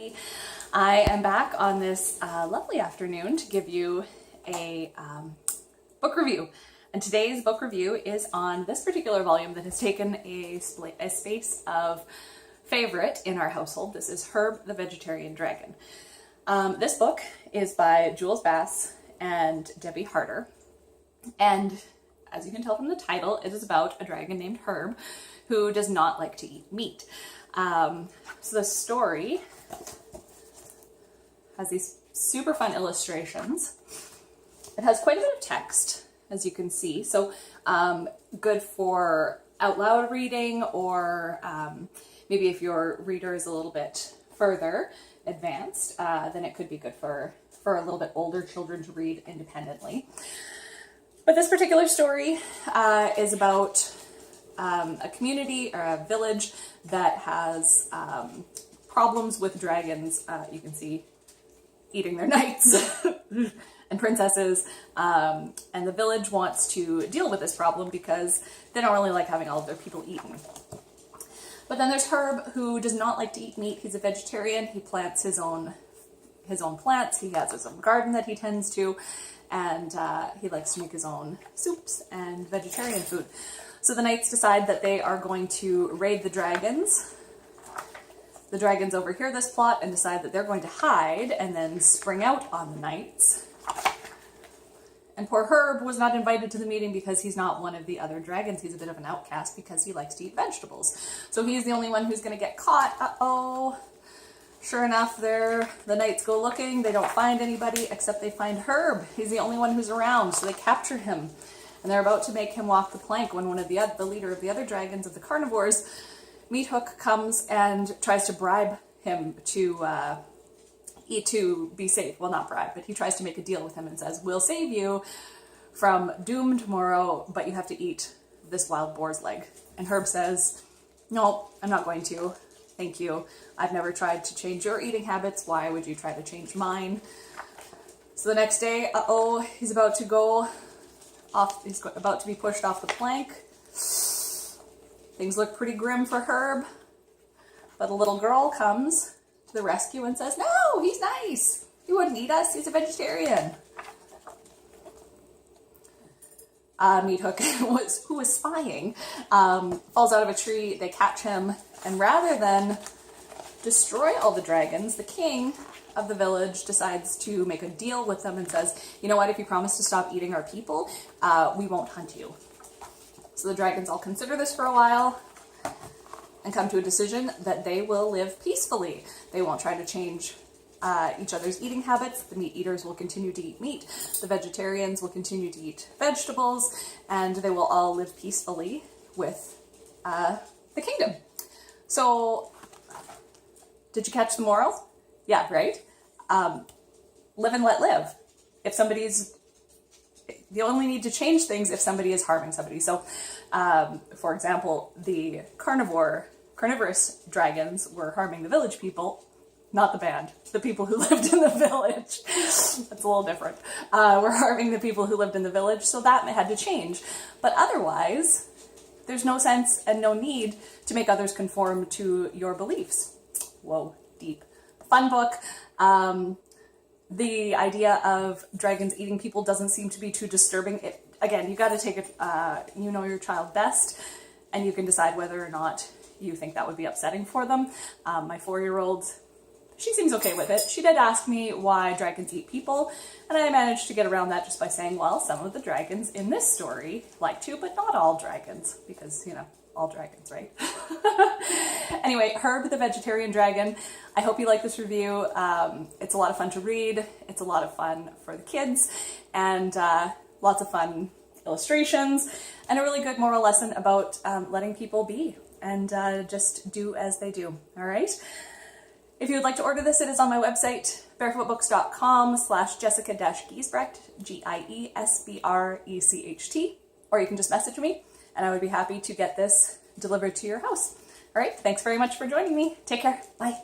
everybody. I am back on this lovely afternoon to give you a book review. And today's book review is on this particular volume that has taken a space of favorite in our household. This is Herb the Vegetarian Dragon. This book is by Jules Bass and Debbie Harder. And as you can tell from the title, it is about a dragon named Herb who does not like to eat meat. So the story has these super fun illustrations. It has quite a bit of text, as you can see. So good for out loud reading, or maybe if your reader is a little bit further advanced, then it could be good for a little bit older children to read independently. But this particular story is about a community or a village that has problems with dragons. You can see eating their knights and princesses, and the village wants to deal with this problem because they don't really like having all of their people eaten. But then there's Herb, who does not like to eat meat. He's a vegetarian. He plants his own plants. He has his own garden that he tends to, and he likes to make his own soups and vegetarian food. So the knights decide that they are going to raid the dragons. The dragons overhear this plot and decide that they're going to hide and then spring out on the knights. And poor Herb was not invited to the meeting because he's not one of the other dragons. He's a bit of an outcast because he likes to eat vegetables. So he's the only one who's going to get caught. Uh-oh. Sure enough, the knights go looking. They don't find anybody except they find Herb. He's the only one who's around, so they capture him. And they're about to make him walk the plank when one of the leader of the other dragons of the carnivores, Meathook, comes and tries to bribe him to be safe. Well, not bribe, but he tries to make a deal with him and says, "We'll save you from doom tomorrow, but you have to eat this wild boar's leg." And Herb says, "No, I'm not going to. Thank you. I've never tried to change your eating habits. Why would you try to change mine?" So the next day, he's about to go off. He's about to be pushed off the plank. Things look pretty grim for Herb, but a little girl comes to the rescue and says, "No, he's nice. He wouldn't eat us. He's a vegetarian." Meathook, who was spying, falls out of a tree. They catch him, and rather than destroy all the dragons, the king of the village decides to make a deal with them and says, "You know what, if you promise to stop eating our people, we won't hunt you." So the dragons all consider this for a while and come to a decision that they will live peacefully. They won't try to change each other's eating habits. The meat eaters will continue to eat meat. The vegetarians will continue to eat vegetables, and they will all live peacefully with the kingdom. So, did you catch the moral? Yeah, right? Live and let live. You only need to change things if somebody is harming somebody. So, for example, the carnivorous dragons were harming the village people, not the band, the people who lived in the village. That's a little different. Were harming the people who lived in the village, so that had to change. But otherwise, there's no sense and no need to make others conform to your beliefs. Whoa, deep. Fun book. The idea of dragons eating people doesn't seem to be too disturbing. Again, you got to take it, you know your child best, and you can decide whether or not you think that would be upsetting for them. My 4-year-old, she seems okay with it. She did ask me why dragons eat people, and I managed to get around that just by saying, well, some of the dragons in this story like to, but not all dragons, because, all dragons, right? Anyway, Herb the Vegetarian Dragon. I hope you like this review. It's a lot of fun to read. It's a lot of fun for the kids, and lots of fun illustrations, and a really good moral lesson about letting people be and just do as they do. All right. If you would like to order this, it is on my website, barefootbooks.com/Jessica-Giesbrecht, Giesbrecht, or you can just message me, and I would be happy to get this delivered to your house. All right, thanks very much for joining me. Take care. Bye.